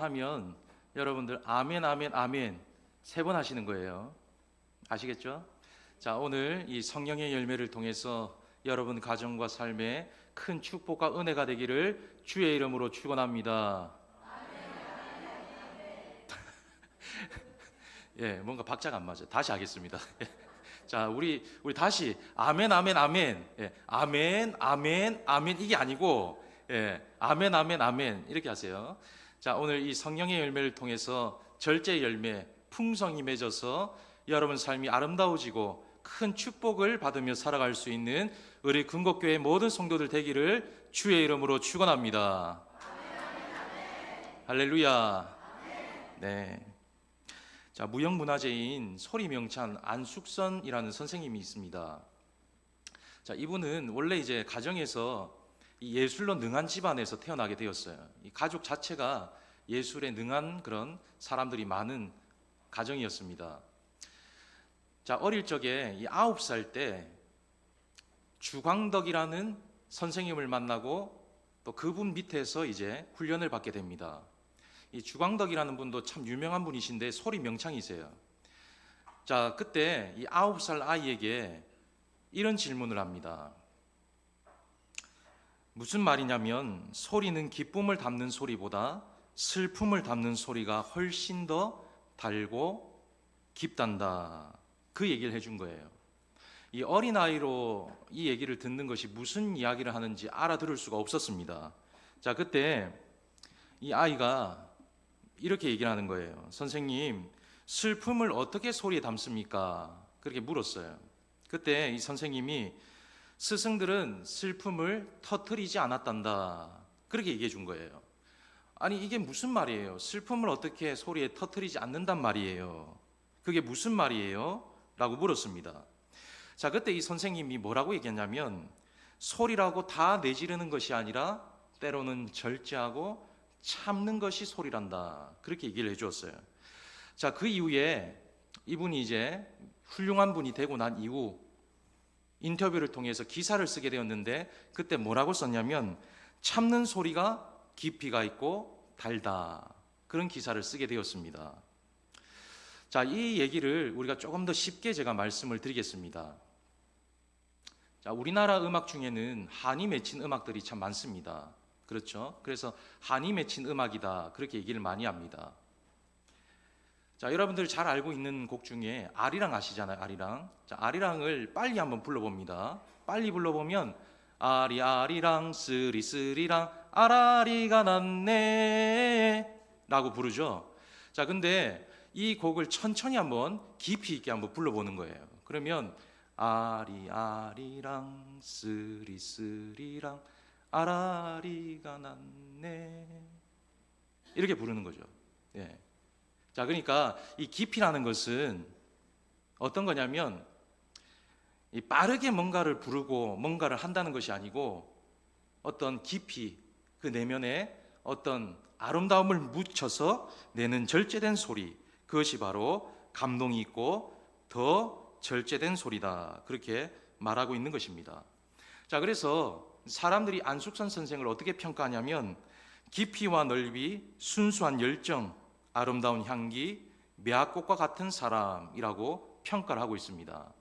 하면 여러분들 아멘 아멘 아멘 3번 하시는 거예요. 아시겠죠? 자, 오늘 이 성령의 열매를 통해서 여러분 가정과 삶에 큰 축복과 은혜가 되기를 주의 이름으로 축원합니다. 예, 뭔가 박자가 안 맞아요. 다시 하겠습니다. 자, 우리 다시 아멘 아멘 아멘. 예, 아멘 아멘 아멘 이게 아니고 아멘 아멘 아멘 이렇게 하세요. 자, 오늘 이 성령의 열매를 통해서 절제 열매 풍성이 맺어서 여러분 삶이 아름다워지고 큰 축복을 받으며 살아갈 수 있는 우리 근곡교회 모든 성도들 되기를 주의 이름으로 축원합니다. 할렐루야. 네. 자, 무형문화재인 소리명찬 안숙선이라는 선생님이 있습니다. 자, 이분은 원래 이제 가정에서 이 예술로 능한 집안에서 태어나게 되었어요. 이 가족 자체가 예술에 능한 그런 사람들이 많은 가정이었습니다. 자, 어릴 적에 이 9살 때 주광덕이라는 선생님을 만나고 또 그분 밑에서 이제 훈련을 받게 됩니다. 이 주광덕이라는 분도 참 유명한 분이신데 소리 명창이세요. 자, 그때 이 9살 아이에게 이런 질문을 합니다. 무슨 말이냐면 소리는 기쁨을 담는 소리보다 슬픔을 담는 소리가 훨씬 더 달고 깊단다. 그 얘기를 해준 거예요. 이 어린아이로 이 얘기를 듣는 것이 무슨 이야기를 하는지 알아들을 수가 없었습니다. 자, 그때 이 아이가 이렇게 얘기를 하는 거예요. 선생님, 슬픔을 어떻게 소리에 담습니까? 그렇게 물었어요. 그때 이 선생님이 스승들은 슬픔을 터뜨리지 않았단다. 그렇게 얘기해 준 거예요. 아니, 이게 무슨 말이에요? 슬픔을 어떻게 소리에 터뜨리지 않는단 말이에요? 그게 무슨 말이에요? 라고 물었습니다. 자, 그때 이 선생님이 뭐라고 얘기했냐면 소리라고 다 내지르는 것이 아니라 때로는 절제하고 참는 것이 소리란다. 그렇게 얘기를 해주었어요. 자, 그 이후에 이분이 이제 훌륭한 분이 되고 난 이후 인터뷰를 통해서 기사를 쓰게 되었는데 그때 뭐라고 썼냐면 참는 소리가 깊이가 있고 달다. 그런 기사를 쓰게 되었습니다. 자, 이 얘기를 우리가 조금 더 쉽게 제가 말씀을 드리겠습니다. 자, 우리나라 음악 중에는 한이 맺힌 음악들이 참 많습니다. 그렇죠? 그래서 한이 맺힌 음악이다. 그렇게 얘기를 많이 합니다. 자, 여러분들 잘 알고 있는 곡 중에 아리랑 아시잖아요. 아리랑. 자, 아리랑을 빨리 한번 불러봅니다. 빨리 불러보면 아리아리랑 쓰리쓰리랑 아라리가 났네 라고 부르죠. 자, 근데 이 곡을 천천히 한번 깊이 있게 한번 불러보는 거예요. 그러면 아리아리랑 쓰리쓰리랑 아라리가 났네 이렇게 부르는 거죠. 예. 자, 그러니까 이 깊이라는 것은 어떤 거냐면 이 빠르게 뭔가를 부르고 뭔가를 한다는 것이 아니고 어떤 깊이 그 내면에 어떤 아름다움을 묻혀서 내는 절제된 소리, 그것이 바로 감동이 있고 더 절제된 소리다. 그렇게 말하고 있는 것입니다. 자, 그래서 사람들이 안숙선 선생을 어떻게 평가하냐면 깊이와 넓이, 순수한 열정, 아름다운 향기, 매화꽃과 같은 사람이라고 평가를 하고 있습니다.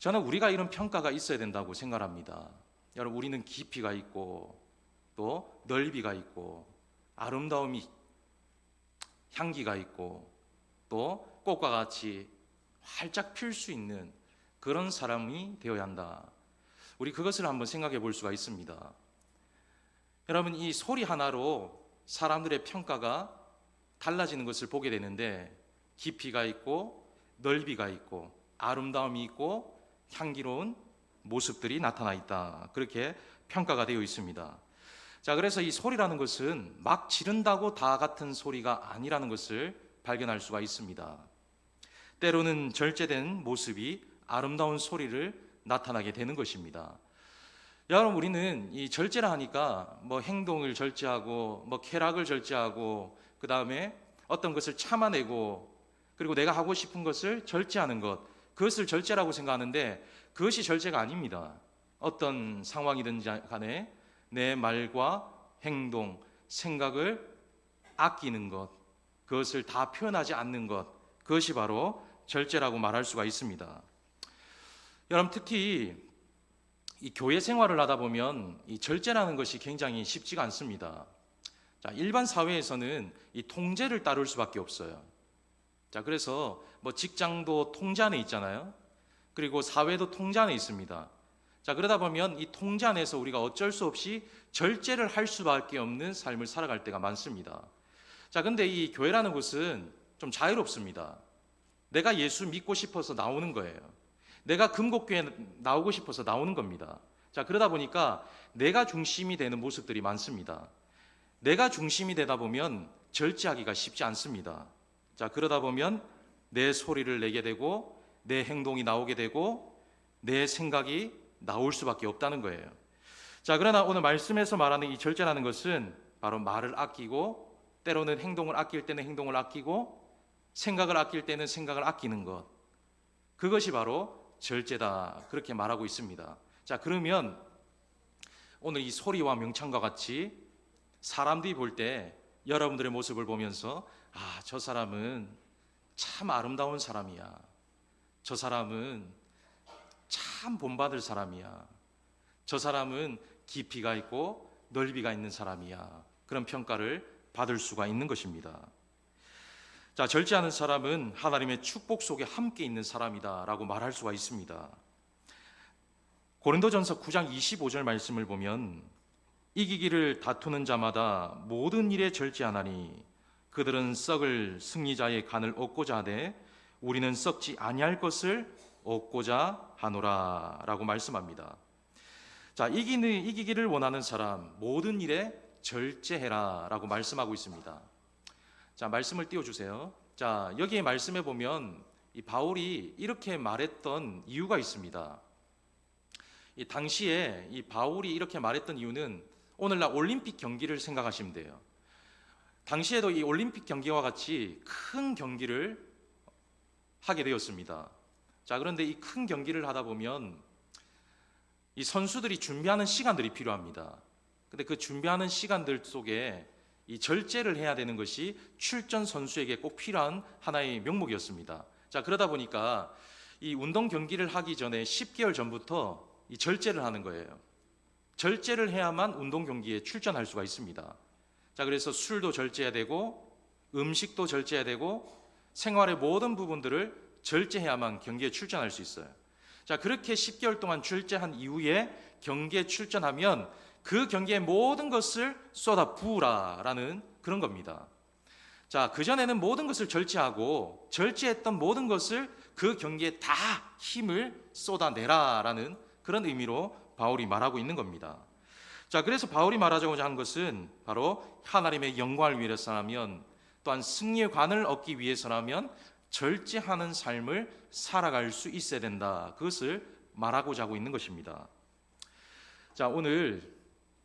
저는 우리가 이런 평가가 있어야 된다고 생각합니다. 여러분, 우리는 깊이가 있고 또 넓이가 있고 아름다움이 향기가 있고 또 꽃과 같이 활짝 필 수 있는 그런 사람이 되어야 한다. 우리 그것을 한번 생각해 볼 수가 있습니다. 여러분, 이 소리 하나로 사람들의 평가가 달라지는 것을 보게 되는데 깊이가 있고 넓이가 있고 아름다움이 있고 향기로운 모습들이 나타나 있다. 그렇게 평가가 되어 있습니다. 자, 그래서 이 소리라는 것은 막 지른다고 다 같은 소리가 아니라는 것을 발견할 수가 있습니다. 때로는 절제된 모습이 아름다운 소리를 나타나게 되는 것입니다. 여러분, 우리는 이 절제라 하니까 뭐 행동을 절제하고 뭐 쾌락을 절제하고 그 다음에 어떤 것을 참아내고 그리고 내가 하고 싶은 것을 절제하는 것, 그것을 절제라고 생각하는데 그것이 절제가 아닙니다. 어떤 상황이든지 간에 내 말과 행동, 생각을 아끼는 것, 그것을 다 표현하지 않는 것, 그것이 바로 절제라고 말할 수가 있습니다. 여러분, 특히 이 교회 생활을 하다 보면 이 절제라는 것이 굉장히 쉽지가 않습니다. 자, 일반 사회에서는 이 통제를 따를 수밖에 없어요. 자, 그래서 뭐 직장도 통제 안에 있잖아요. 그리고 사회도 통제 안에 있습니다. 자, 그러다 보면 이 통제 안에서 우리가 어쩔 수 없이 절제를 할 수밖에 없는 삶을 살아갈 때가 많습니다. 자, 근데 이 교회라는 곳은 좀 자유롭습니다. 내가 예수 믿고 싶어서 나오는 거예요. 내가 금곡교회 나오고 싶어서 나오는 겁니다. 자, 그러다 보니까 내가 중심이 되는 모습들이 많습니다. 내가 중심이 되다 보면 절제하기가 쉽지 않습니다. 자, 그러다 보면 내 소리를 내게 되고 내 행동이 나오게 되고 내 생각이 나올 수밖에 없다는 거예요. 자, 그러나 오늘 말씀에서 말하는 이 절제라는 것은 바로 말을 아끼고, 때로는 행동을 아낄 때는 행동을 아끼고, 생각을 아낄 때는 생각을 아끼는 것, 그것이 바로 절제다, 그렇게 말하고 있습니다. 자, 그러면 오늘 이 소리와 명창과 같이 사람들이 볼 때 여러분들의 모습을 보면서 저 사람은 참 아름다운 사람이야, 저 사람은 참 본받을 사람이야, 저 사람은 깊이가 있고 넓이가 있는 사람이야, 그런 평가를 받을 수가 있는 것입니다. 자, 절제하는 사람은 하나님의 축복 속에 함께 있는 사람이다 라고 말할 수가 있습니다. 고린도전서 9장 25절 말씀을 보면 이기기를 다투는 자마다 모든 일에 절제하나니 그들은 썩을 승리자의 간을 얻고자 하되 우리는 썩지 아니할 것을 얻고자 하노라 라고 말씀합니다. 자, 이기기를 원하는 사람 모든 일에 절제해라 라고 말씀하고 있습니다. 자, 말씀을 띄워주세요. 자, 여기에 말씀해 보면 이 바울이 이렇게 말했던 이유가 있습니다. 이 당시에 이 바울이 이렇게 말했던 이유는 오늘날 올림픽 경기를 생각하시면 돼요. 당시에도 이 올림픽 경기와 같이 큰 경기를 하게 되었습니다. 자, 그런데 이 큰 경기를 하다 보면 이 선수들이 준비하는 시간들이 필요합니다. 근데 그 준비하는 시간들 속에 이 절제를 해야 되는 것이 출전 선수에게 꼭 필요한 하나의 명목이었습니다. 자, 그러다 보니까 이 운동 경기를 하기 전에 10개월 전부터 이 절제를 하는 거예요. 절제를 해야만 운동 경기에 출전할 수가 있습니다. 자, 그래서 술도 절제해야 되고 음식도 절제해야 되고 생활의 모든 부분들을 절제해야만 경기에 출전할 수 있어요. 자, 그렇게 10개월 동안 절제한 이후에 경기에 출전하면 그 경기의 모든 것을 쏟아 부으라라는 그런 겁니다. 자, 그전에는 모든 것을 절제하고 절제했던 모든 것을 그 경기에 다 힘을 쏟아내라라는 그런 의미로 바울이 말하고 있는 겁니다. 자, 그래서 바울이 말하자고자 한 것은 바로 하나님의 영광을 위해서라면, 또한 승리의 관을 얻기 위해서라면 절제하는 삶을 살아갈 수 있어야 된다, 그것을 말하고자 하고 있는 것입니다. 자, 오늘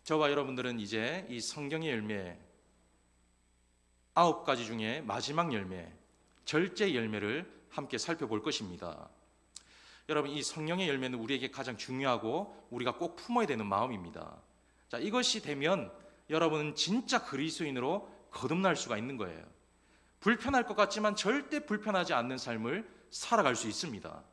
저와 여러분들은 이제 이 성경의 열매 9가지 중에 마지막 열매, 절제 열매를 함께 살펴볼 것입니다. 여러분, 이 성령의 열매는 우리에게 가장 중요하고 우리가 꼭 품어야 되는 마음입니다. 자, 이것이 되면 여러분은 진짜 그리스도인으로 거듭날 수가 있는 거예요. 불편할 것 같지만 절대 불편하지 않는 삶을 살아갈 수 있습니다.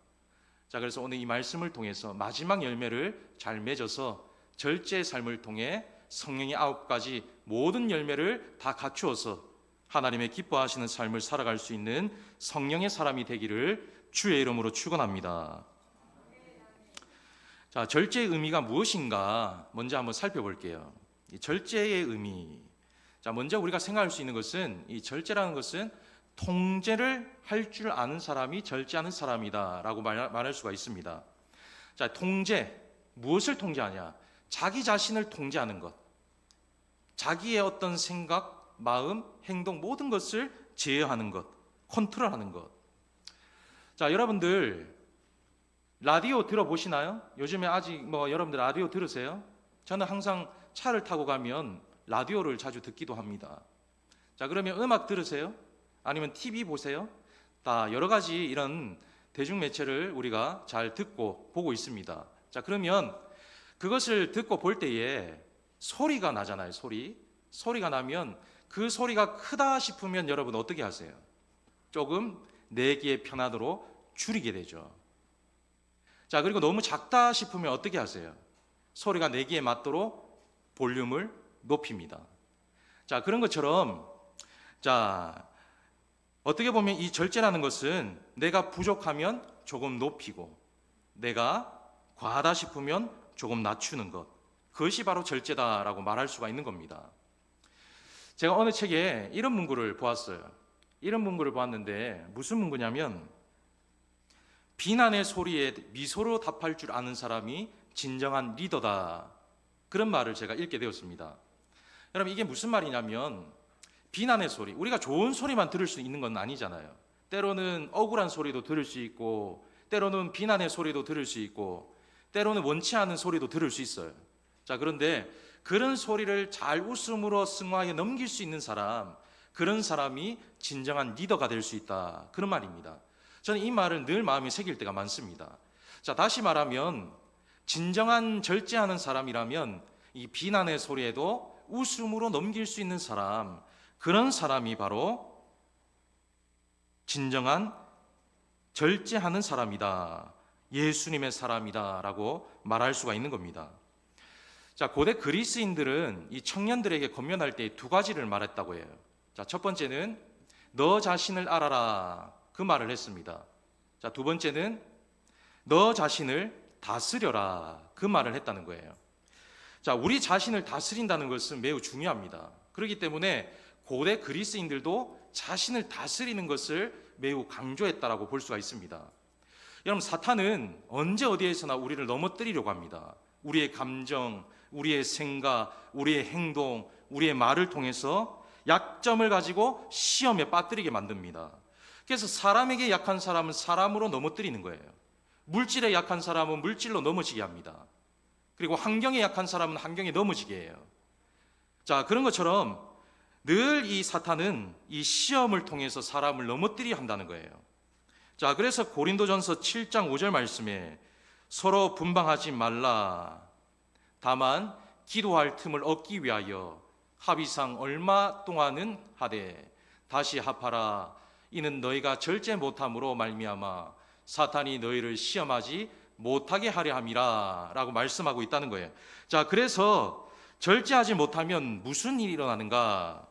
자, 그래서 오늘 이 말씀을 통해서 마지막 열매를 잘 맺어서 절제의 삶을 통해 성령의 9가지 모든 열매를 다 갖추어서 하나님의 기뻐하시는 삶을 살아갈 수 있는 성령의 사람이 되기를 주의 이름으로 축원합니다. 자, 절제의 의미가 무엇인가 먼저 한번 살펴볼게요. 이 절제의 의미. 자, 먼저 우리가 생각할 수 있는 것은 이 절제라는 것은 통제를 할 줄 아는 사람이 절제하는 사람이다라고 말할 수가 있습니다. 자, 통제, 무엇을 통제하냐? 자기 자신을 통제하는 것, 자기의 어떤 생각, 마음, 행동 모든 것을 제어하는 것, 컨트롤하는 것. 자, 여러분들 라디오 들어보시나요? 요즘에 아직 여러분들 라디오 들으세요? 저는 항상 차를 타고 가면 라디오를 자주 듣기도 합니다. 자, 그러면 음악 들으세요? 아니면 TV 보세요? 다 여러 가지 이런 대중매체를 우리가 잘 듣고 보고 있습니다. 자, 그러면 그것을 듣고 볼 때에 소리가 나잖아요. 소리가 나면 그 소리가 크다 싶으면 여러분 어떻게 하세요? 조금 내기의 편안으로 줄이게 되죠. 자, 그리고 너무 작다 싶으면 어떻게 하세요? 소리가 내기에 맞도록 볼륨을 높입니다. 자, 그런 것처럼 자, 어떻게 보면 이 절제라는 것은 내가 부족하면 조금 높이고 내가 과하다 싶으면 조금 낮추는 것, 그것이 바로 절제다라고 말할 수가 있는 겁니다. 제가 어느 책에 이런 문구를 보았어요. 이런 문구를 보았는데 무슨 문구냐면 비난의 소리에 미소로 답할 줄 아는 사람이 진정한 리더다, 그런 말을 제가 읽게 되었습니다. 여러분, 이게 무슨 말이냐면 비난의 소리, 우리가 좋은 소리만 들을 수 있는 건 아니잖아요. 때로는 억울한 소리도 들을 수 있고 때로는 비난의 소리도 들을 수 있고 때로는 원치 않은 소리도 들을 수 있어요. 자, 그런데 그런 소리를 잘 웃음으로 승화해 넘길 수 있는 사람, 그런 사람이 진정한 리더가 될 수 있다, 그런 말입니다. 저는 이 말을 늘 마음에 새길 때가 많습니다. 자, 다시 말하면 진정한 절제하는 사람이라면 이 비난의 소리에도 웃음으로 넘길 수 있는 사람, 그런 사람이 바로 진정한 절제하는 사람이다, 예수님의 사람이다 라고 말할 수가 있는 겁니다. 자, 고대 그리스인들은 이 청년들에게 권면할 때 두 가지를 말했다고 해요. 자, 첫 번째는 너 자신을 알아라, 그 말을 했습니다. 자, 두 번째는 너 자신을 다스려라, 그 말을 했다는 거예요. 자, 우리 자신을 다스린다는 것은 매우 중요합니다. 그렇기 때문에 고대 그리스인들도 자신을 다스리는 것을 매우 강조했다라고 볼 수가 있습니다. 여러분, 사탄은 언제 어디에서나 우리를 넘어뜨리려고 합니다. 우리의 감정, 우리의 생각, 우리의 행동, 우리의 말을 통해서 약점을 가지고 시험에 빠뜨리게 만듭니다. 그래서 사람에게 약한 사람은 사람으로 넘어뜨리는 거예요. 물질에 약한 사람은 물질로 넘어지게 합니다. 그리고 환경에 약한 사람은 환경에 넘어지게 해요. 자, 그런 것처럼 늘 이 사탄은 이 시험을 통해서 사람을 넘어뜨리게 한다는 거예요. 자, 그래서 고린도전서 7장 5절 말씀에 서로 분방하지 말라, 다만 기도할 틈을 얻기 위하여 합의상 얼마 동안은 하되 다시 합하라, 이는 너희가 절제 못함으로 말미암아 사탄이 너희를 시험하지 못하게 하려 함이라 라고 말씀하고 있다는 거예요. 자, 그래서 절제하지 못하면 무슨 일이 일어나는가?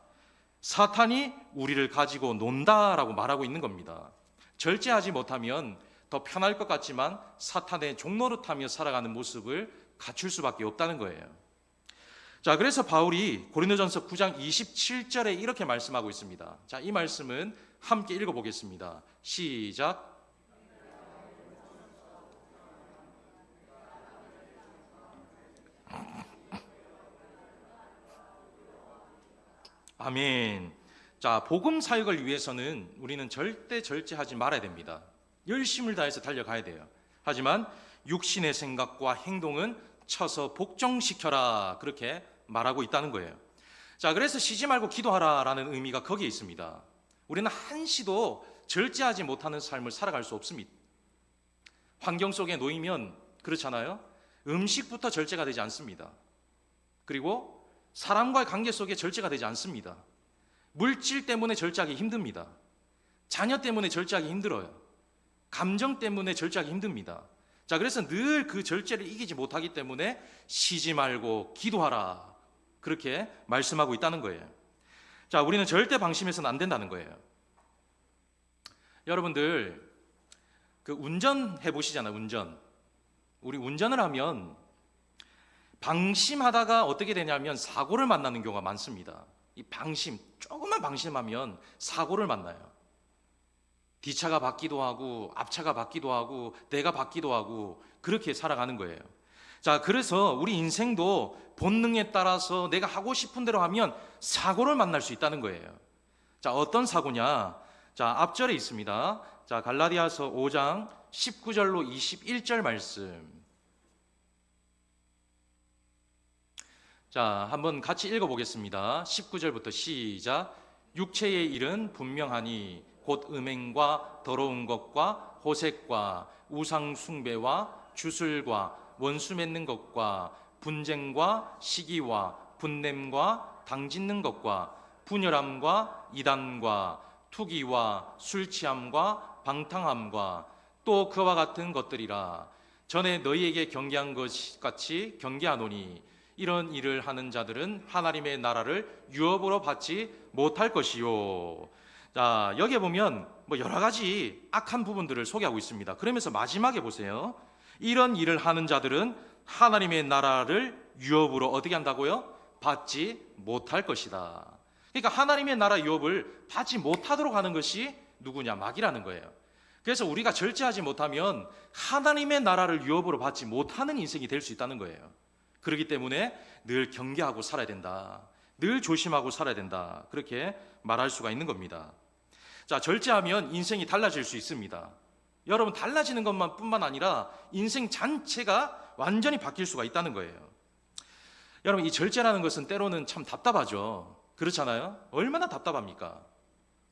사탄이 우리를 가지고 논다라고 말하고 있는 겁니다. 절제하지 못하면 더 편할 것 같지만 사탄의 종노릇하며 살아가는 모습을 갖출 수밖에 없다는 거예요. 자, 그래서 바울이 고린도전서 9장 27절에 이렇게 말씀하고 있습니다. 자, 이 말씀은 함께 읽어보겠습니다. 시작. 아멘. 자, 복음 사역을 위해서는 우리는 절대 절제하지 말아야 됩니다. 열심을 다해서 달려가야 돼요. 하지만 육신의 생각과 행동은 쳐서 복종시켜라, 그렇게 말하고 있다는 거예요. 자, 그래서 쉬지 말고 기도하라라는 의미가 거기에 있습니다. 우리는 한시도 절제하지 못하는 삶을 살아갈 수 없습니다. 환경 속에 놓이면 그렇잖아요. 음식부터 절제가 되지 않습니다. 그리고 사람과의 관계 속에 절제가 되지 않습니다. 물질 때문에 절제하기 힘듭니다. 자녀 때문에 절제하기 힘들어요. 감정 때문에 절제하기 힘듭니다. 자, 그래서 늘 그 절제를 이기지 못하기 때문에 쉬지 말고 기도하라, 그렇게 말씀하고 있다는 거예요. 자, 우리는 절대 방심해서는 안 된다는 거예요. 여러분들 그 운전해 보시잖아요. 우리 운전을 하면 방심하다가 어떻게 되냐면 사고를 만나는 경우가 많습니다. 이 조금만 방심하면 사고를 만나요. 뒤차가 받기도 하고 앞차가 받기도 하고 내가 받기도 하고 그렇게 살아가는 거예요. 자, 그래서 우리 인생도 본능에 따라서 내가 하고 싶은 대로 하면 사고를 만날 수 있다는 거예요. 자, 어떤 사고냐? 자, 앞절에 있습니다. 자, 갈라디아서 5장 19절로 21절 말씀. 자, 한번 같이 읽어보겠습니다. 19절부터 시작. 육체의 일은 분명하니 곧 음행과 더러운 것과 호색과 우상 숭배와 주술과 원수 맺는 것과 분쟁과 시기와 분냄과 당짓는 것과 분열함과 이단과 투기와 술 취함과 방탕함과 또 그와 같은 것들이라. 전에 너희에게 경계한 것 같이 경계하노니 이런 일을 하는 자들은 하나님의 나라를 유업으로 받지 못할 것이요. 자, 여기에 보면 뭐 여러 가지 악한 부분들을 소개하고 있습니다. 그러면서 마지막에 보세요. 이런 일을 하는 자들은 하나님의 나라를 유업으로 어떻게 한다고요? 받지 못할 것이다. 그러니까 하나님의 나라 유업을 받지 못하도록 하는 것이 누구냐? 마귀라는 거예요. 그래서 우리가 절제하지 못하면 하나님의 나라를 유업으로 받지 못하는 인생이 될 수 있다는 거예요. 그렇기 때문에 늘 경계하고 살아야 된다. 늘 조심하고 살아야 된다. 그렇게 말할 수가 있는 겁니다. 자, 절제하면 인생이 달라질 수 있습니다. 여러분, 달라지는 것뿐만 아니라 인생 전체가 완전히 바뀔 수가 있다는 거예요. 여러분, 이 절제라는 것은 때로는 참 답답하죠. 그렇잖아요? 얼마나 답답합니까?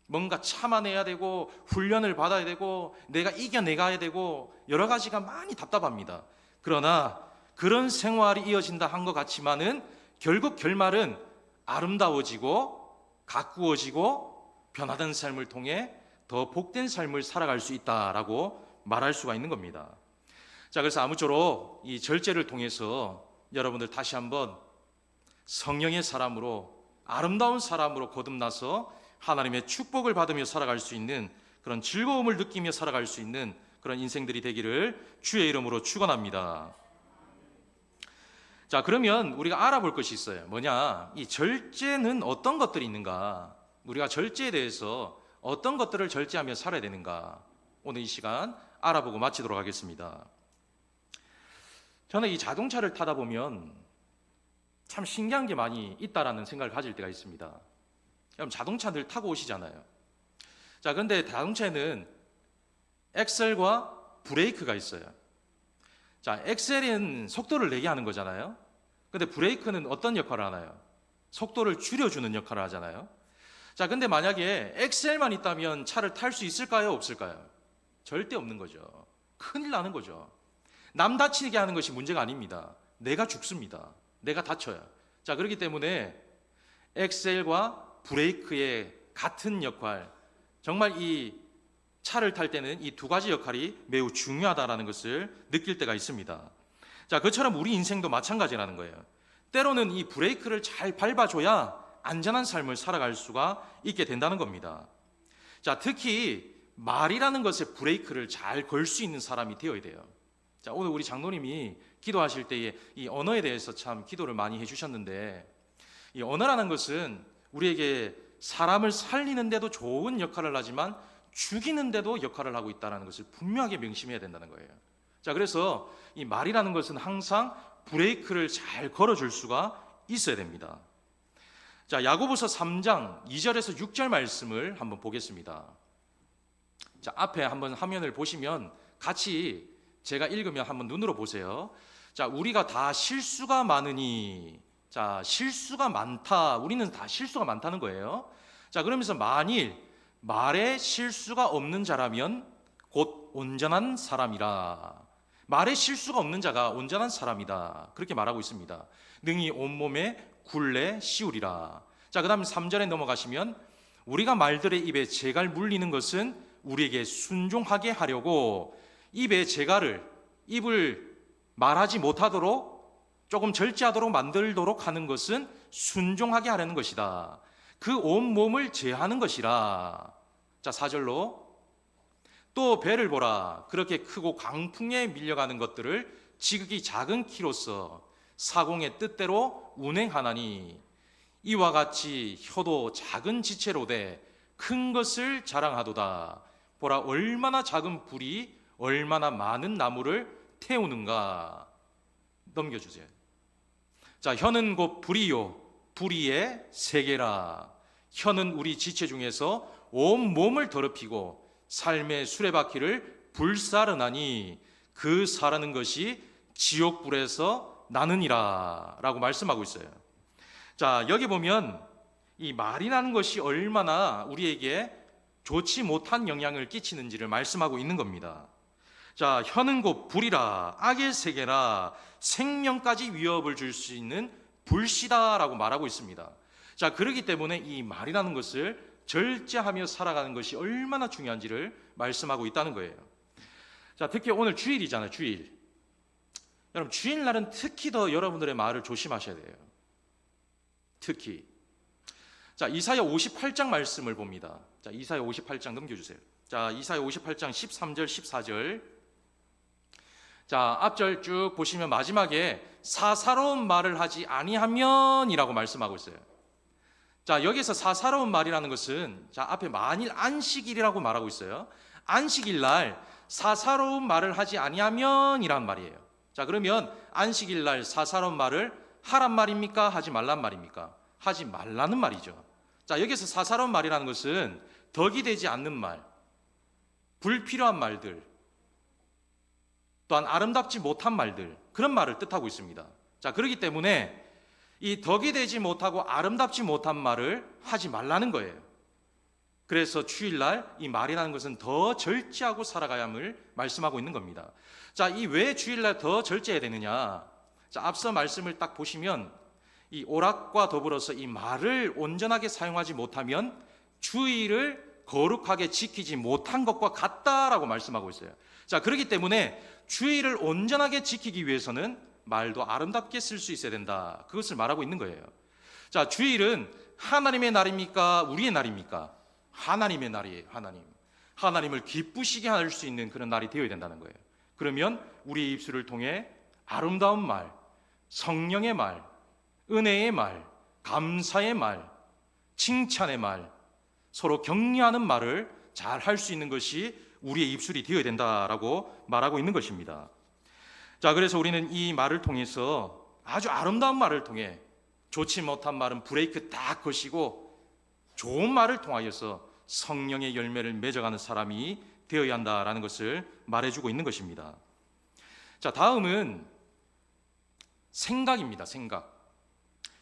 뭔가 참아내야 되고 훈련을 받아야 되고 내가 이겨내가야 되고 여러 가지가 많이 답답합니다. 그러나 그런 생활이 이어진다 한 것 같지만은 결국 결말은 아름다워지고 가꾸어지고 변화된 삶을 통해 더 복된 삶을 살아갈 수 있다라고 말할 수가 있는 겁니다. 자, 그래서 아무쪼록 이 절제를 통해서 여러분들 다시 한번 성령의 사람으로, 아름다운 사람으로 거듭나서 하나님의 축복을 받으며 살아갈 수 있는 그런 즐거움을 느끼며 살아갈 수 있는 그런 인생들이 되기를 주의 이름으로 축원합니다. 자, 그러면 우리가 알아볼 것이 있어요. 뭐냐? 이 절제는 어떤 것들이 있는가? 우리가 절제에 대해서 어떤 것들을 절제하며 살아야 되는가? 오늘 이 시간 알아보고 마치도록 하겠습니다. 저는 이 자동차를 타다 보면 참 신기한 게 많이 있다라는 생각을 가질 때가 있습니다. 여러분, 자동차들 타고 오시잖아요. 자, 그런데 자동차에는 엑셀과 브레이크가 있어요. 자, 엑셀은 속도를 내게 하는 거잖아요. 근데 브레이크는 어떤 역할을 하나요? 속도를 줄여주는 역할을 하잖아요. 자, 근데 만약에 엑셀만 있다면 차를 탈 수 있을까요? 없을까요? 절대 없는 거죠. 큰일 나는 거죠. 남 다치게 하는 것이 문제가 아닙니다. 내가 죽습니다. 내가 다쳐요. 자, 그렇기 때문에 엑셀과 브레이크의 같은 역할, 정말 이 차를 탈 때는 이 두 가지 역할이 매우 중요하다는 것을 느낄 때가 있습니다. 자, 그처럼 우리 인생도 마찬가지라는 거예요. 때로는 이 브레이크를 잘 밟아줘야 안전한 삶을 살아갈 수가 있게 된다는 겁니다. 자, 특히 말이라는 것에 브레이크를 잘 걸 수 있는 사람이 되어야 돼요. 자, 오늘 우리 장로님이 기도하실 때에 이 언어에 대해서 참 기도를 많이 해주셨는데, 이 언어라는 것은 우리에게 사람을 살리는데도 좋은 역할을 하지만 죽이는데도 역할을 하고 있다는 것을 분명하게 명심해야 된다는 거예요. 자, 그래서 이 말이라는 것은 항상 브레이크를 잘 걸어줄 수가 있어야 됩니다. 자, 야고보서 3장 2절에서 6절 말씀을 한번 보겠습니다. 자, 앞에 한번 화면을 보시면 같이 제가 읽으면 한번 눈으로 보세요. 자, 우리가 다 실수가 많으니, 자, 실수가 많다. 우리는 다 실수가 많다는 거예요. 자, 그러면서 만일 말에 실수가 없는 자라면 곧 온전한 사람이라. 말에 실수가 없는 자가 온전한 사람이다. 그렇게 말하고 있습니다. 능히 온몸에 굴레 씌우리라. 자, 그 다음 3절에 넘어가시면 우리가 말들의 입에 재갈 물리는 것은 우리에게 순종하게 하려고 입에 재갈을, 입을 말하지 못하도록 조금 절제하도록 만들도록 하는 것은 순종하게 하려는 것이다. 그 온몸을 제하는 것이라. 자, 4절로 또 배를 보라. 그렇게 크고 광풍에 밀려가는 것들을 지극히 작은 키로서 사공의 뜻대로 운행하나니 이와 같이 혀도 작은 지체로 돼 큰 것을 자랑하도다. 보라, 얼마나 작은 불이 얼마나 많은 나무를 태우는가. 넘겨주세요. 자, 혀는 곧 불이요 불의의 세계라. 혀는 우리 지체 중에서 온 몸을 더럽히고 삶의 수레바퀴를 불사르나니 그 사르는 것이 지옥불에서 나느니라 라고 말씀하고 있어요. 자, 여기 보면 이 말이라는 것이 얼마나 우리에게 좋지 못한 영향을 끼치는지를 말씀하고 있는 겁니다. 자, 혀는 곧 불이라, 악의 세계라, 생명까지 위협을 줄 수 있는 불씨다라고 말하고 있습니다. 자, 그렇기 때문에 이 말이라는 것을 절제하며 살아가는 것이 얼마나 중요한지를 말씀하고 있다는 거예요. 자, 특히 오늘 주일이잖아요. 주일. 여러분, 주일날은 특히 더 여러분들의 말을 조심하셔야 돼요. 특히. 자, 이사야 58장 말씀을 봅니다. 자, 이사야 58장 넘겨주세요. 자, 이사야 58장 13절 14절. 자, 앞절 쭉 보시면 마지막에 사사로운 말을 하지 아니하면이라고 말씀하고 있어요. 자, 여기서 사사로운 말이라는 것은, 자, 앞에 만일 안식일이라고 말하고 있어요. 안식일 날 사사로운 말을 하지 아니하면이란 말이에요. 자, 그러면 안식일 날 사사로운 말을 하란 말입니까? 하지 말란 말입니까? 하지 말라는 말이죠. 자, 여기서 사사로운 말이라는 것은 덕이 되지 않는 말, 불필요한 말들, 또한 아름답지 못한 말들, 그런 말을 뜻하고 있습니다. 자, 그렇기 때문에 이 덕이 되지 못하고 아름답지 못한 말을 하지 말라는 거예요. 그래서 주일날 이 말이라는 것은 더 절제하고 살아가야 함을 말씀하고 있는 겁니다. 자, 이 왜 주일날 더 절제해야 되느냐? 자, 앞서 말씀을 딱 보시면 이 오락과 더불어서 이 말을 온전하게 사용하지 못하면 주일을 거룩하게 지키지 못한 것과 같다라고 말씀하고 있어요. 자, 그렇기 때문에 주일을 온전하게 지키기 위해서는 말도 아름답게 쓸 수 있어야 된다. 그것을 말하고 있는 거예요. 자, 주일은 하나님의 날입니까? 우리의 날입니까? 하나님의 날이에요. 하나님을 기쁘시게 할 수 있는 그런 날이 되어야 된다는 거예요. 그러면 우리의 입술을 통해 아름다운 말, 성령의 말, 은혜의 말, 감사의 말, 칭찬의 말, 서로 격려하는 말을 잘 할 수 있는 것이 우리의 입술이 되어야 된다라고 말하고 있는 것입니다. 자, 그래서 우리는 이 말을 통해서 아주 아름다운 말을 통해 좋지 못한 말은 브레이크 딱 거시고 좋은 말을 통하여서 성령의 열매를 맺어가는 사람이 되어야 한다라는 것을 말해주고 있는 것입니다. 자, 다음은 생각입니다. 생각.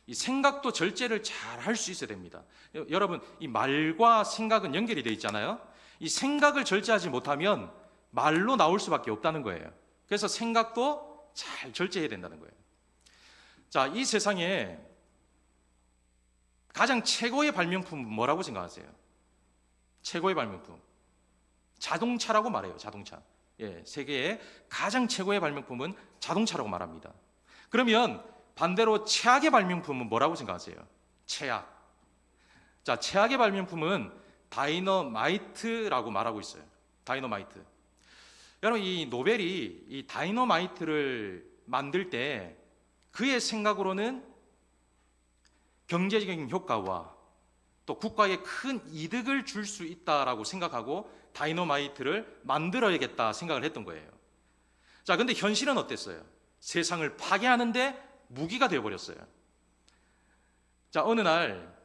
이 생각도 절제를 잘 할 수 있어야 됩니다. 여러분, 이 말과 생각은 연결이 되어 있잖아요. 이 생각을 절제하지 못하면 말로 나올 수밖에 없다는 거예요. 그래서 생각도 잘 절제해야 된다는 거예요. 자, 이 세상에 가장 최고의 발명품은 뭐라고 생각하세요? 최고의 발명품. 자동차라고 말해요. 자동차. 예, 세계의 가장 최고의 발명품은 자동차라고 말합니다. 그러면 반대로 최악의 발명품은 뭐라고 생각하세요? 최악. 자, 최악의 발명품은 다이너마이트라고 말하고 있어요. 다이너마이트. 여러분, 이 노벨이 이 다이너마이트를 만들 때 그의 생각으로는 경제적인 효과와 또 국가에 큰 이득을 줄 수 있다라고 생각하고 다이너마이트를 만들어야겠다 생각을 했던 거예요. 자, 근데 현실은 어땠어요? 세상을 파괴하는데 무기가 되어버렸어요. 자, 어느 날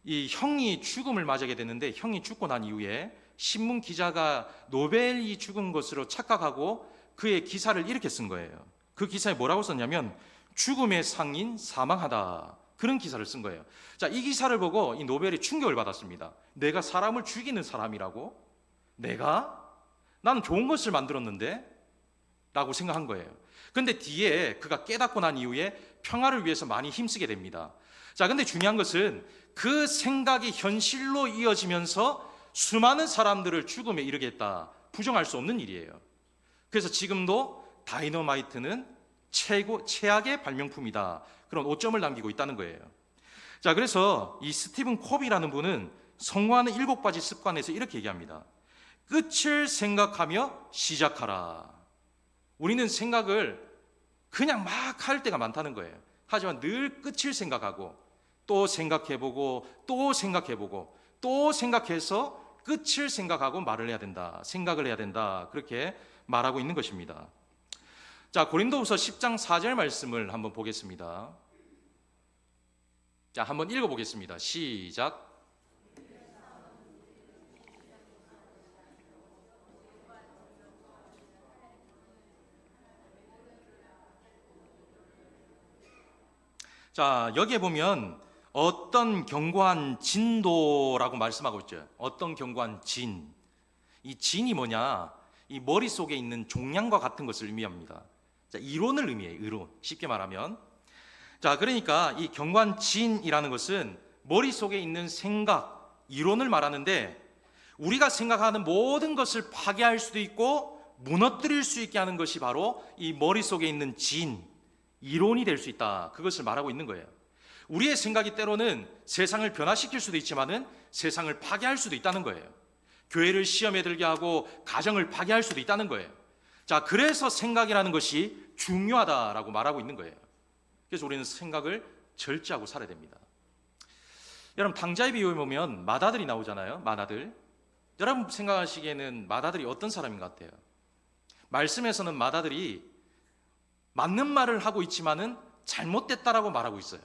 이 형이 죽음을 맞게 됐는데, 형이 죽고 난 이후에 신문 기자가 노벨이 죽은 것으로 착각하고 그의 기사를 이렇게 쓴 거예요. 그 기사에 뭐라고 썼냐면 죽음의 상인 사망하다, 그런 기사를 쓴 거예요. 자, 이 기사를 보고 이 노벨이 충격을 받았습니다. 내가 사람을 죽이는 사람이라고? 나는 좋은 것을 만들었는데? 라고 생각한 거예요. 근데 뒤에 그가 깨닫고 난 이후에 평화를 위해서 많이 힘쓰게 됩니다. 자, 근데 중요한 것은 그 생각이 현실로 이어지면서 수많은 사람들을 죽음에 이르게 했다. 부정할 수 없는 일이에요. 그래서 지금도 다이너마이트는 최악의 발명품이다. 그런 오점을 남기고 있다는 거예요. 자, 그래서 이 스티븐 코비라는 분은 성공하는 7가지 습관에서 이렇게 얘기합니다. 끝을 생각하며 시작하라. 우리는 생각을 그냥 막 할 때가 많다는 거예요. 하지만 늘 끝을 생각하고 또 생각해보고 또 생각해보고 또 생각해서 끝을 생각하고 말을 해야 된다. 생각을 해야 된다. 그렇게 말하고 있는 것입니다. 자, 고린도후서 10장 4절 말씀을 한번 보겠습니다. 자, 한번 읽어보겠습니다. 시작. 자, 여기에 보면 어떤 견고한 진도라고 말씀하고 있죠. 어떤 견고한 진. 이 진이 뭐냐? 이 머릿속에 있는 종량과 같은 것을 의미합니다. 자, 이론을 의미해요. 이론. 쉽게 말하면. 자, 그러니까 이 경관진이라는 것은 머릿속에 있는 생각, 이론을 말하는데 우리가 생각하는 모든 것을 파괴할 수도 있고 무너뜨릴 수 있게 하는 것이 바로 이 머릿속에 있는 진, 이론이 될 수 있다. 그것을 말하고 있는 거예요. 우리의 생각이 때로는 세상을 변화시킬 수도 있지만은 세상을 파괴할 수도 있다는 거예요. 교회를 시험에 들게 하고 가정을 파괴할 수도 있다는 거예요. 자, 그래서 생각이라는 것이 중요하다라고 말하고 있는 거예요. 그래서 우리는 생각을 절제하고 살아야 됩니다. 여러분, 탕자의 비유에 보면 맏아들이 나오잖아요. 맏아들. 여러분 생각하시기에는 맏아들이 어떤 사람인 것 같아요? 말씀에서는 맏아들이 맞는 말을 하고 있지만은 잘못됐다라고 말하고 있어요.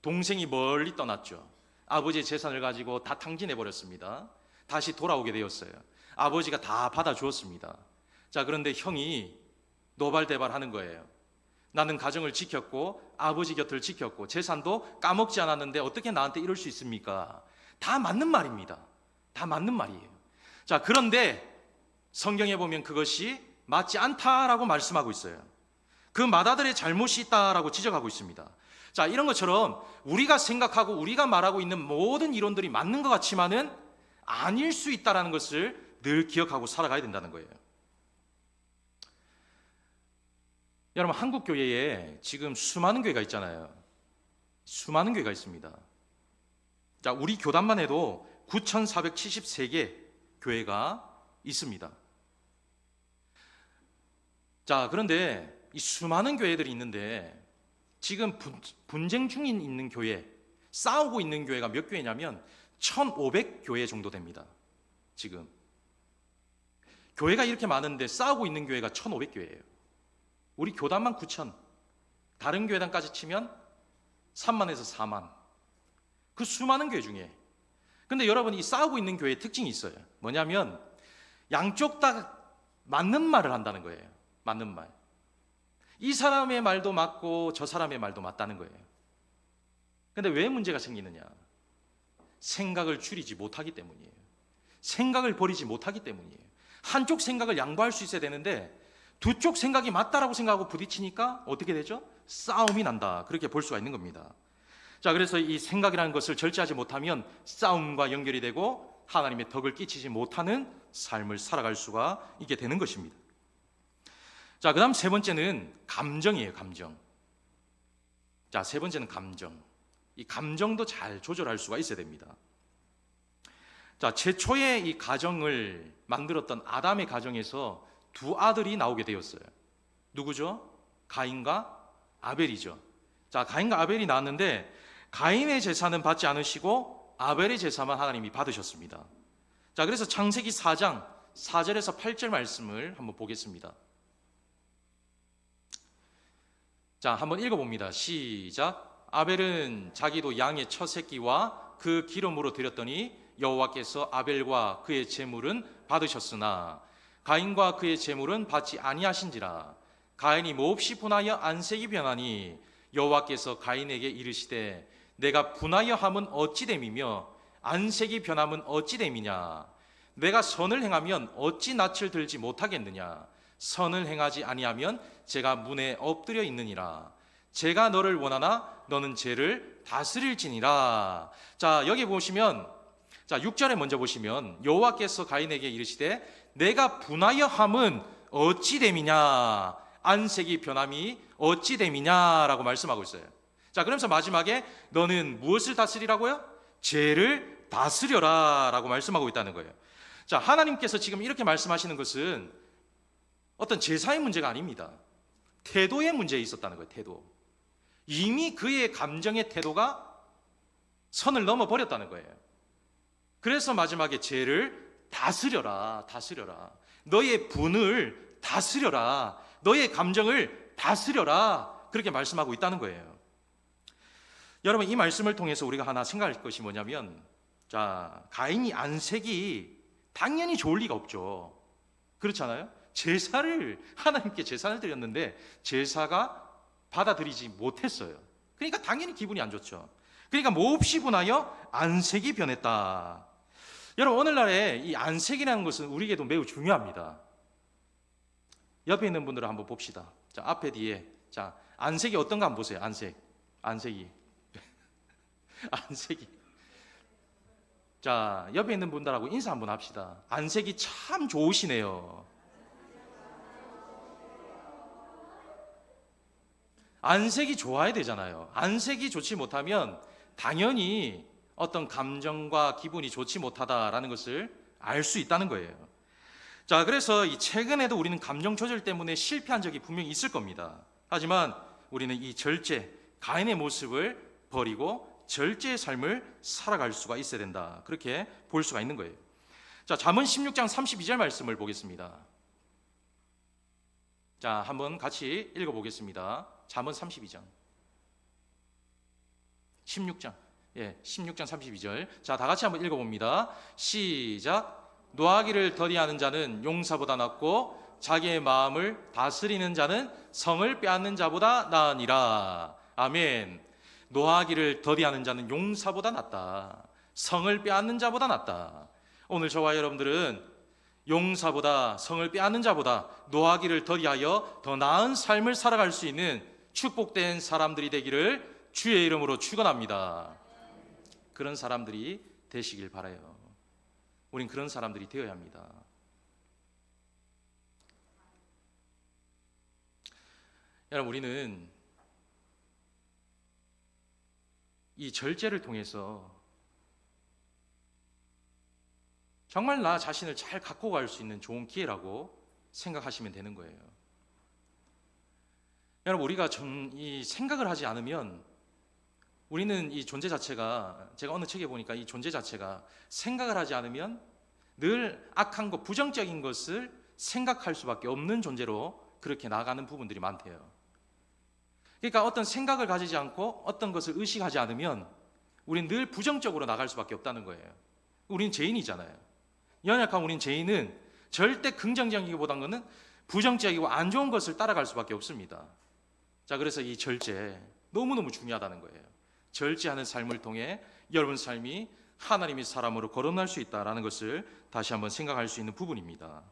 동생이 멀리 떠났죠. 아버지의 재산을 가지고 다 탕진해 버렸습니다. 다시 돌아오게 되었어요. 아버지가 다 받아주었습니다. 자, 그런데 형이 노발대발하는 거예요. 나는 가정을 지켰고 아버지 곁을 지켰고 재산도 까먹지 않았는데 어떻게 나한테 이럴 수 있습니까? 다 맞는 말입니다. 다 맞는 말이에요. 자, 그런데 성경에 보면 그것이 맞지 않다라고 말씀하고 있어요. 그 맏아들의 잘못이 있다라고 지적하고 있습니다. 자, 이런 것처럼 우리가 생각하고 우리가 말하고 있는 모든 이론들이 맞는 것 같지만은 아닐 수 있다라는 것을 늘 기억하고 살아가야 된다는 거예요. 여러분, 한국 교회에 지금 수많은 교회가 있잖아요. 수많은 교회가 있습니다. 자, 우리 교단만 해도 9,473개 교회가 있습니다. 자, 그런데 이 수많은 교회들이 있는데 지금 분쟁 중인 있는 교회, 싸우고 있는 교회가 몇 교회냐면 1,500교회 정도 됩니다. 지금 교회가 이렇게 많은데 싸우고 있는 교회가 1,500교회예요. 우리 교단만 9,000, 다른 교회단까지 치면 3만에서 4만. 그 수많은 교회 중에. 근데 여러분, 이 싸우고 있는 교회의 특징이 있어요. 뭐냐면 양쪽 다 맞는 말을 한다는 거예요. 맞는 말. 이 사람의 말도 맞고 저 사람의 말도 맞다는 거예요. 근데 왜 문제가 생기느냐? 생각을 줄이지 못하기 때문이에요. 생각을 버리지 못하기 때문이에요. 한쪽 생각을 양보할 수 있어야 되는데 두 쪽 생각이 맞다라고 생각하고 부딪히니까 어떻게 되죠? 싸움이 난다. 그렇게 볼 수가 있는 겁니다. 자, 그래서 이 생각이라는 것을 절제하지 못하면 싸움과 연결이 되고 하나님의 덕을 끼치지 못하는 삶을 살아갈 수가 있게 되는 것입니다. 자, 그 다음 세 번째는 감정이에요. 감정. 자, 세 번째는 감정. 이 감정도 잘 조절할 수가 있어야 됩니다. 자, 최초에 이 가정을 만들었던 아담의 가정에서 두 아들이 나오게 되었어요. 누구죠? 가인과 아벨이죠. 자, 가인과 아벨이 나왔는데 가인의 제사는 받지 않으시고 아벨의 제사만 하나님이 받으셨습니다. 자, 그래서 창세기 4장 4절에서 8절 말씀을 한번 보겠습니다. 자, 한번 읽어봅니다. 시작. 아벨은 자기도 양의 첫 새끼와 그 기름으로 드렸더니 여호와께서 아벨과 그의 제물은 받으셨으나 가인과 그의 제물은 받지 아니하신지라. 가인이 몹시 분하여 안색이 변하니 여호와께서 가인에게 이르시되 내가 분하여 함은 어찌 됨이며 안색이 변함은 어찌 됨이냐. 내가 선을 행하면 어찌 낯을 들지 못하겠느냐. 선을 행하지 아니하면 제가 문에 엎드려 있느니라. 제가 너를 원하나 너는 죄를 다스릴지니라. 자, 여기 보시면, 자, 6절에 먼저 보시면 여호와께서 가인에게 이르시되 내가 분하여 함은 어찌 됨이냐, 안색이 변함이 어찌 됨이냐라고 말씀하고 있어요. 자, 그러면서 마지막에 너는 무엇을 다스리라고요? 죄를 다스려라 라고 말씀하고 있다는 거예요. 자, 하나님께서 지금 이렇게 말씀하시는 것은 어떤 제사의 문제가 아닙니다. 태도의 문제에 있었다는 거예요. 태도. 이미 그의 감정의 태도가 선을 넘어버렸다는 거예요. 그래서 마지막에 죄를 다스려라, 다스려라. 너의 분을 다스려라. 너의 감정을 다스려라. 그렇게 말씀하고 있다는 거예요. 여러분, 이 말씀을 통해서 우리가 하나 생각할 것이 뭐냐면, 자, 가인이 안색이 당연히 좋을 리가 없죠. 그렇잖아요? 하나님께 제사를 드렸는데 제사가 받아들이지 못했어요. 그러니까 당연히 기분이 안 좋죠. 그러니까 몹시 분하여 안색이 변했다. 여러분, 오늘날에 이 안색이라는 것은 우리에게도 매우 중요합니다. 옆에 있는 분들을 한번 봅시다. 자, 앞에 뒤에. 자, 안색이 어떤가 한번 보세요. 안색. 안색이. 안색이. 자, 옆에 있는 분들하고 인사 한번 합시다. 안색이 참 좋으시네요. 안색이 좋아야 되잖아요. 안색이 좋지 못하면 당연히 어떤 감정과 기분이 좋지 못하다라는 것을 알 수 있다는 거예요. 자, 그래서 이 최근에도 우리는 감정 조절 때문에 실패한 적이 분명히 있을 겁니다. 하지만 우리는 이 절제, 가인의 모습을 버리고 절제의 삶을 살아갈 수가 있어야 된다. 그렇게 볼 수가 있는 거예요. 자, 잠언 16장 32절 말씀을 보겠습니다. 자, 한번 같이 읽어보겠습니다. 잠언 32장 16장 32절. 자, 다 같이 한번 읽어봅니다. 시작. 노하기를 더디하는 자는 용사보다 낫고 자기의 마음을 다스리는 자는 성을 빼앗는 자보다 나으니라. 아멘. 노하기를 더디하는 자는 용사보다 낫다. 성을 빼앗는 자보다 낫다. 오늘 저와 여러분들은 용사보다, 성을 빼앗는 자보다 노하기를 더디하여 더 나은 삶을 살아갈 수 있는 축복된 사람들이 되기를 주의 이름으로 축원합니다. 그런 사람들이 되시길 바라요. 우린 그런 사람들이 되어야 합니다. 여러분, 우리는 이 절제를 통해서 정말 나 자신을 잘 갖고 갈 수 있는 좋은 기회라고 생각하시면 되는 거예요. 여러분, 우리가 이 생각을 하지 않으면 우리는 이 존재 자체가, 제가 어느 책에 보니까 이 존재 자체가 생각을 하지 않으면 늘 악한 것, 부정적인 것을 생각할 수밖에 없는 존재로 그렇게 나가는 부분들이 많대요. 그러니까 어떤 생각을 가지지 않고 어떤 것을 의식하지 않으면 우리는 늘 부정적으로 나갈 수밖에 없다는 거예요. 우린 죄인이잖아요. 연약한 우린 죄인은 절대 긍정적이기보다는 부정적이고 안 좋은 것을 따라갈 수밖에 없습니다. 자, 그래서 이 절제 너무너무 중요하다는 거예요. 절제하는 삶을 통해 여러분 삶이 하나님의 사람으로 거듭날 수 있다는 것을 다시 한번 생각할 수 있는 부분입니다.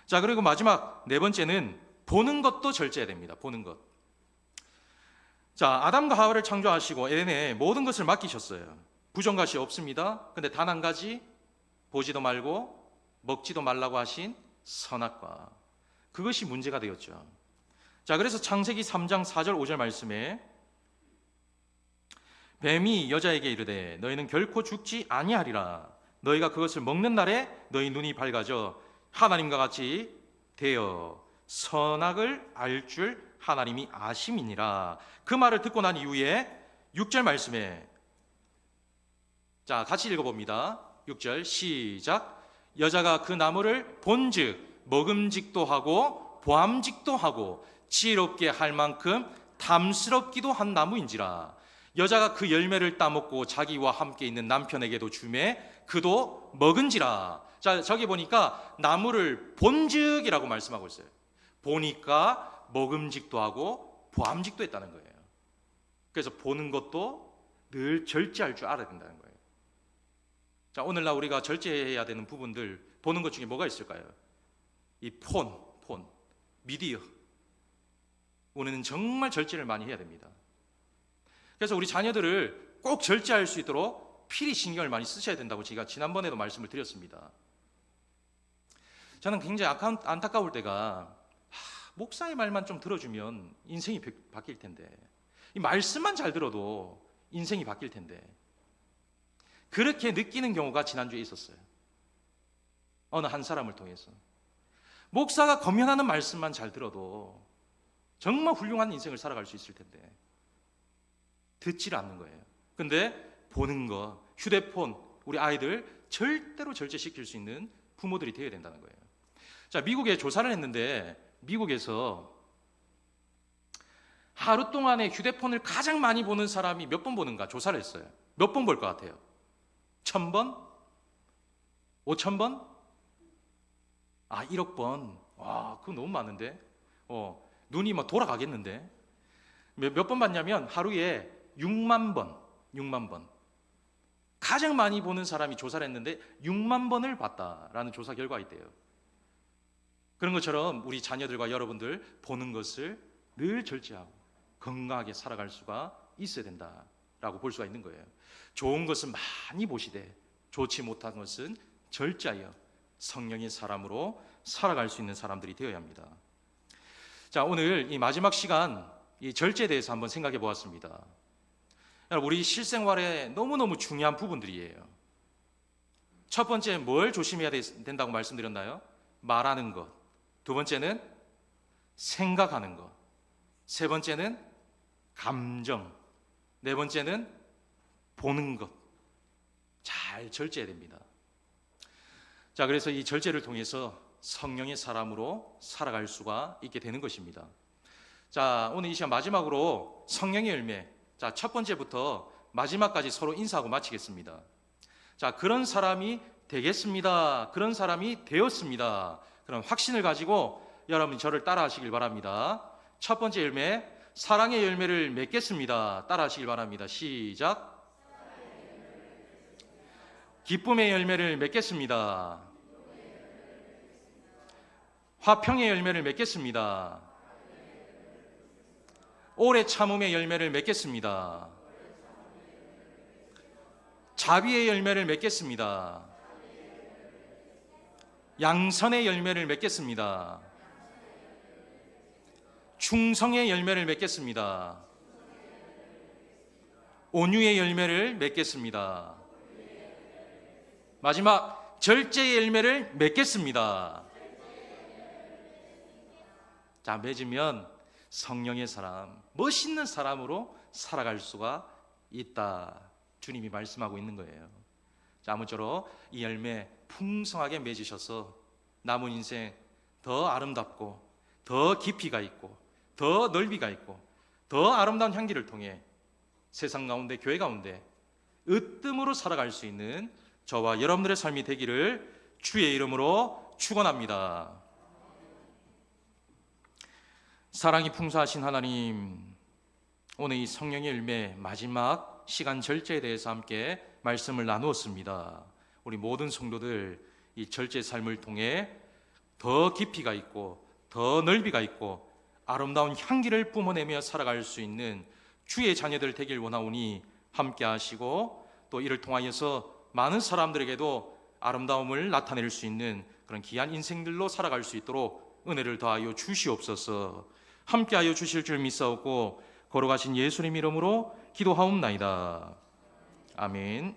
자, 그리고 마지막 네 번째는 보는 것도 절제해야 됩니다. 보는 것. 자, 아담과 하와를 창조하시고 에덴에 모든 것을 맡기셨어요. 부정것이 없습니다. 근데 단 한 가지, 보지도 말고 먹지도 말라고 하신 선악과, 그것이 문제가 되었죠. 자, 그래서 창세기 3장 4절 5절 말씀에 뱀이 여자에게 이르되 너희는 결코 죽지 아니하리라. 너희가 그것을 먹는 날에 너희 눈이 밝아져 하나님과 같이 되어 선악을 알 줄 하나님이 아심이니라. 그 말을 듣고 난 이후에 6절 말씀에, 자, 같이 읽어봅니다. 6절 시작. 여자가 그 나무를 본즉 먹음직도 하고 보암직도 하고 지혜롭게 할 만큼 탐스럽기도 한 나무인지라. 여자가 그 열매를 따먹고 자기와 함께 있는 남편에게도 주매 그도 먹은지라. 자, 저기 보니까 나무를 본즉이라고 말씀하고 있어요. 보니까 먹음직도 하고 보암직도 했다는 거예요. 그래서 보는 것도 늘 절제할 줄 알아야 된다는 거예요. 자, 오늘날 우리가 절제해야 되는 부분들, 보는 것 중에 뭐가 있을까요? 이 폰, 미디어. 우리는 정말 절제를 많이 해야 됩니다. 그래서 우리 자녀들을 꼭 절제할 수 있도록 필히 신경을 많이 쓰셔야 된다고 제가 지난번에도 말씀을 드렸습니다. 저는 굉장히 안타까울 때가 목사의 말만 좀 들어주면 인생이 바뀔 텐데, 이 말씀만 잘 들어도 인생이 바뀔 텐데, 그렇게 느끼는 경우가 지난주에 있었어요. 어느 한 사람을 통해서 목사가 권면하는 말씀만 잘 들어도 정말 훌륭한 인생을 살아갈 수 있을 텐데 듣지를 않는 거예요. 근데 보는 거, 휴대폰, 우리 아이들 절대로 절제시킬 수 있는 부모들이 되어야 된다는 거예요. 자, 미국에 조사를 했는데 미국에서 하루 동안에 휴대폰을 가장 많이 보는 사람이 몇 번 보는가 조사를 했어요. 몇 번 볼 것 같아요? 1000번? 5000번? 1억 번. 와, 그거 너무 많은데? 눈이 막 돌아가겠는데? 몇 번 봤냐면 하루에 6만 번. 가장 많이 보는 사람이 조사를 했는데 6만 번을 봤다라는 조사 결과가 있대요. 그런 것처럼 우리 자녀들과 여러분들 보는 것을 늘 절제하고 건강하게 살아갈 수가 있어야 된다라고 볼 수가 있는 거예요. 좋은 것은 많이 보시되 좋지 못한 것은 절제하여 성령의 사람으로 살아갈 수 있는 사람들이 되어야 합니다. 자, 오늘 이 마지막 시간 이 절제에 대해서 한번 생각해 보았습니다. 우리 실생활에 너무너무 중요한 부분들이에요. 첫 번째 뭘 조심해야 된다고 말씀드렸나요? 말하는 것. 두 번째는 생각하는 것. 세 번째는 감정. 네 번째는 보는 것. 잘 절제해야 됩니다. 자, 그래서 이 절제를 통해서 성령의 사람으로 살아갈 수가 있게 되는 것입니다. 자, 오늘 이 시간 마지막으로 성령의 열매. 자, 첫 번째부터 마지막까지 서로 인사하고 마치겠습니다. 자, 그런 사람이 되겠습니다. 그런 사람이 되었습니다. 그런 확신을 가지고 여러분이 저를 따라 하시길 바랍니다. 첫 번째 열매, 사랑의 열매를 맺겠습니다. 따라 하시길 바랍니다. 시작. 기쁨의 열매를 맺겠습니다. 화평의 열매를 맺겠습니다. 오래 참음의 열매를 맺겠습니다. 자비의 열매를 맺겠습니다. 양선의 열매를 맺겠습니다. 충성의 열매를 맺겠습니다. 온유의 열매를 맺겠습니다. 마지막 절제의 열매를 맺겠습니다. 자, 맺으면 성령의 사람, 멋있는 사람으로 살아갈 수가 있다. 주님이 말씀하고 있는 거예요. 자, 아무쪼록 이 열매 풍성하게 맺으셔서 남은 인생 더 아름답고 더 깊이가 있고 더 넓이가 있고 더 아름다운 향기를 통해 세상 가운데, 교회 가운데 으뜸으로 살아갈 수 있는 저와 여러분들의 삶이 되기를 주의 이름으로 축원합니다. 사랑이 풍성하신 하나님, 오늘 이 성령의 열매 마지막 시간 절제에 대해서 함께 말씀을 나누었습니다. 우리 모든 성도들 이 절제 삶을 통해 더 깊이가 있고 더 넓이가 있고 아름다운 향기를 뿜어내며 살아갈 수 있는 주의 자녀들 되길 원하오니 함께 하시고 또 이를 통하여서 많은 사람들에게도 아름다움을 나타낼 수 있는 그런 귀한 인생들로 살아갈 수 있도록 은혜를 더하여 주시옵소서. 함께하여 주실 줄 믿사오고 걸어가신 예수님 이름으로 기도하옵나이다. 아멘.